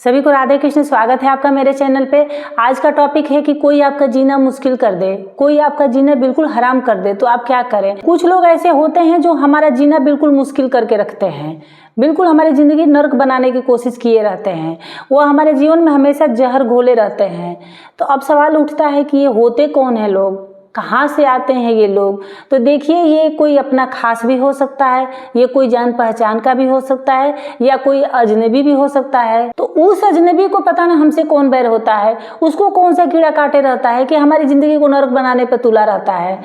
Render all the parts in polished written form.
सभी को राधे कृष्ण। स्वागत है आपका मेरे चैनल पे। आज का टॉपिक है कि कोई आपका जीना मुश्किल कर दे, कोई आपका जीना बिल्कुल हराम कर दे तो आप क्या करें। कुछ लोग ऐसे होते हैं जो हमारा जीना बिल्कुल मुश्किल करके रखते हैं, बिल्कुल हमारी ज़िंदगी नर्क बनाने की कोशिश किए रहते हैं, वो हमारे जीवन में हमेशा जहर घोले रहते हैं। तो अब सवाल उठता है कि ये होते कौन है लोग, कहाँ से आते हैं ये लोग। तो देखिए, ये कोई अपना खास भी हो सकता है, ये कोई जान पहचान का भी हो सकता है, या कोई अजनबी भी हो सकता है। तो उस अजनबी को पता ना हमसे कौन बैर होता है, उसको कौन सा कीड़ा काटे रहता है कि हमारी ज़िंदगी को नरक बनाने पर तुला रहता है।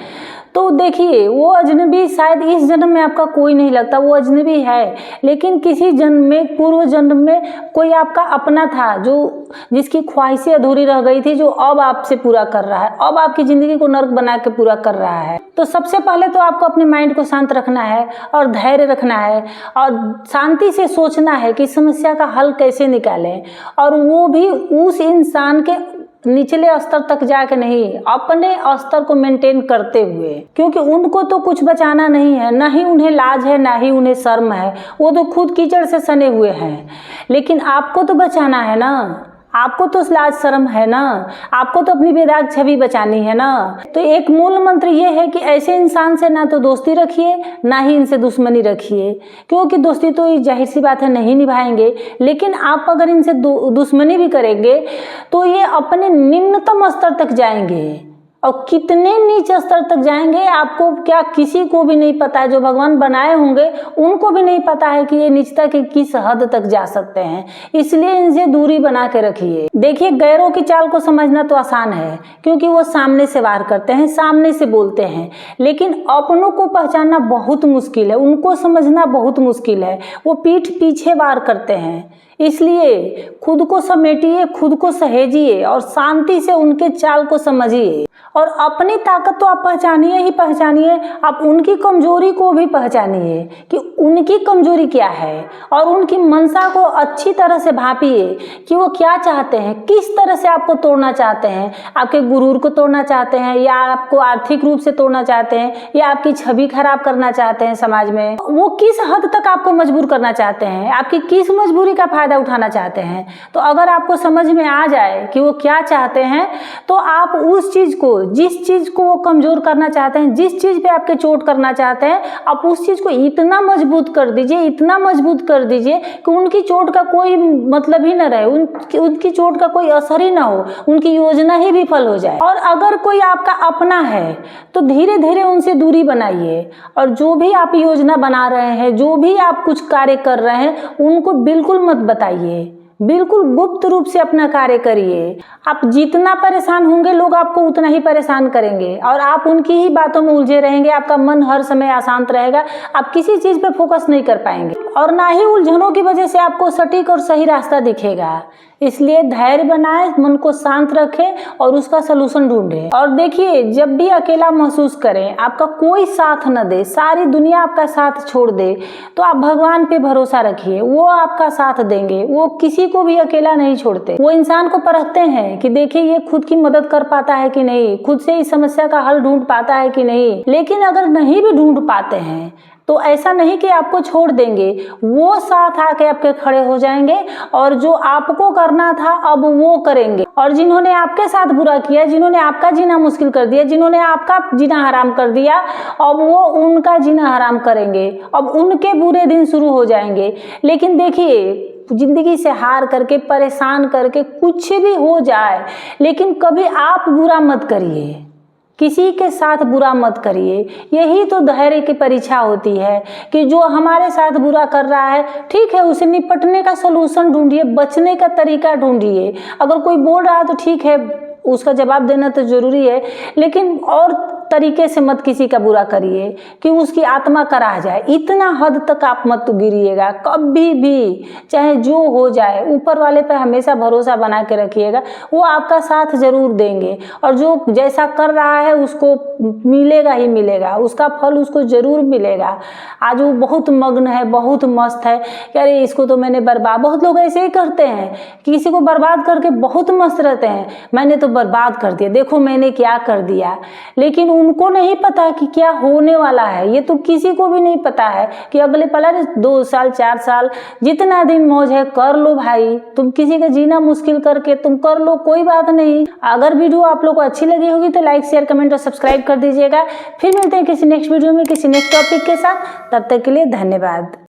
तो देखिए, वो अजनबी शायद इस जन्म में आपका कोई नहीं लगता, वो अजनबी है, लेकिन किसी जन्म में, पूर्व जन्म में कोई आपका अपना था जो जिसकी ख्वाहिशें अधूरी रह गई थी, जो अब आपसे पूरा कर रहा है, अब आपकी ज़िंदगी को नर्क बना के पूरा कर रहा है। तो सबसे पहले तो आपको अपने माइंड को शांत रखना है और धैर्य रखना है और शांति से सोचना है कि समस्या का हल कैसे निकालें, और वो भी उस इंसान के निचले स्तर तक जाके नहीं, अपने स्तर को मेंटेन करते हुए, क्योंकि उनको तो कुछ बचाना नहीं है, ना ही उन्हें लाज है, ना ही उन्हें शर्म है, वो तो खुद कीचड़ से सने हुए हैं। लेकिन आपको तो बचाना है ना, आपको तो लाज शर्म है ना, आपको तो अपनी बेदाग छवि बचानी है ना। तो एक मूल मंत्र ये है कि ऐसे इंसान से ना तो दोस्ती रखिए, ना ही इनसे दुश्मनी रखिए, क्योंकि दोस्ती तो जाहिर सी बात है नहीं निभाएंगे, लेकिन आप अगर इनसे दुश्मनी भी करेंगे तो ये अपने निम्नतम स्तर तक जाएंगे, और कितने नीच स्तर तक जाएंगे आपको क्या किसी को भी नहीं पता है। जो भगवान बनाए होंगे उनको भी नहीं पता है कि ये नीचता की किस हद तक जा सकते हैं, इसलिए इनसे दूरी बना के रखिए। देखिए, गैरों की चाल को समझना तो आसान है, क्योंकि वो सामने से वार करते हैं, सामने से बोलते हैं, लेकिन अपनों को पहचानना बहुत मुश्किल है, उनको समझना बहुत मुश्किल है। वो पीठ पीछे वार करते हैं, इसलिए खुद को समेटिए, खुद को सहेजिए और शांति से उनके चाल को समझिए। और अपनी ताकत तो आप पहचानिए ही पहचानिए, आप उनकी कमजोरी को भी पहचानिए कि उनकी कमजोरी क्या है, और उनकी मंशा को अच्छी तरह से भांपिए कि वो क्या चाहते हैं, किस तरह से आपको तोड़ना चाहते हैं। आपके गुरूर को तोड़ना चाहते हैं, या आपको आर्थिक रूप से तोड़ना चाहते हैं, या आपकी छवि खराब करना चाहते हैं समाज में। वो किस हद तक आपको मजबूर करना चाहते हैं, आपकी किस मजबूरी का फायदा उठाना चाहते हैं। तो अगर आपको समझ में आ जाए कि वो क्या चाहते हैं, तो आप उस चीज को, जिस चीज को वो कमजोर करना चाहते हैं, जिस चीज पे आपके चोट करना चाहते हैं, आप उस चीज को इतना मजबूत कर दीजिए, इतना मजबूत कर दीजिए कि उनकी चोट का कोई मतलब ही न रहे, उनकी चोट का कोई असर ही ना हो, उनकी योजना ही विफल हो जाए। और अगर कोई आपका अपना है तो धीरे धीरे उनसे दूरी बनाइए, और जो भी आप योजना बना रहे हैं, जो भी आप कुछ कार्य कर रहे हैं, उनको बिल्कुल मत बताइए, बिल्कुल गुप्त रूप से अपना कार्य करिए। आप जितना परेशान होंगे, लोग आपको उतना ही परेशान करेंगे, और आप उनकी ही बातों में उलझे रहेंगे। आपका मन हर समय अशांत रहेगा, आप किसी चीज पे फोकस नहीं कर पाएंगे, और ना ही उलझनों की वजह से आपको सटीक और सही रास्ता दिखेगा। इसलिए धैर्य बनाए, मन को शांत रखें और उसका सलूशन ढूंढें। और देखिए, जब भी अकेला महसूस करें, आपका कोई साथ न दे, सारी दुनिया आपका साथ छोड़ दे, तो आप भगवान पे भरोसा रखिए, वो आपका साथ देंगे। वो किसी को भी अकेला नहीं छोड़ते, वो इंसान को परखते हैं कि देखिए ये खुद की मदद कर पाता है कि नहीं, खुद से इस समस्या का हल ढूंढ पाता है कि नहीं। लेकिन अगर नहीं भी ढूंढ पाते हैं तो ऐसा नहीं कि आपको छोड़ देंगे, वो साथ आके आपके खड़े हो जाएंगे, और जो आपको करना था अब वो करेंगे। और जिन्होंने आपके साथ बुरा किया, जिन्होंने आपका जीना मुश्किल कर दिया, जिन्होंने आपका जीना हराम कर दिया, अब वो उनका जीना हराम करेंगे, अब उनके बुरे दिन शुरू हो जाएंगे। लेकिन देखिए, जिंदगी से हार करके, परेशान करके कुछ भी हो जाए, लेकिन कभी आप बुरा मत करिए, किसी के साथ बुरा मत करिए। यही तो धैर्य की परीक्षा होती है कि जो हमारे साथ बुरा कर रहा है, ठीक है, उसे निपटने का सलूशन ढूंढिए, बचने का तरीका ढूंढिए। अगर कोई बोल रहा है तो ठीक है, उसका जवाब देना तो जरूरी है, लेकिन और तरीके से मत किसी का बुरा करिए कि उसकी आत्मा कराह जाए। इतना हद तक आप मत गिरिएगा कभी भी, चाहे जो हो जाए। ऊपर वाले पे हमेशा भरोसा बना के रखिएगा, वो आपका साथ जरूर देंगे, और जो जैसा कर रहा है उसको मिलेगा ही मिलेगा, उसका फल उसको ज़रूर मिलेगा। आज वो बहुत मग्न है, बहुत मस्त है कि अरे इसको तो मैंने बर्बाद, बहुत लोग ऐसे ही करते हैं, किसी को बर्बाद करके बहुत मस्त रहते हैं, मैंने तो बर्बाद कर दिया, देखो मैंने क्या कर दिया। लेकिन उनको नहीं पता कि क्या होने वाला है। ये तो किसी को भी नहीं पता है कि अगले पल 2 साल 4 साल जितना दिन मौज है कर लो भाई, तुम किसी का जीना मुश्किल करके तुम कर लो, कोई बात नहीं। अगर वीडियो आप लोग को अच्छी लगी होगी तो लाइक शेयर कमेंट और सब्सक्राइब कर दीजिएगा। फिर मिलते हैं किसी नेक्स्ट वीडियो में किसी नेक्स्ट टॉपिक के साथ, तब तक के लिए धन्यवाद।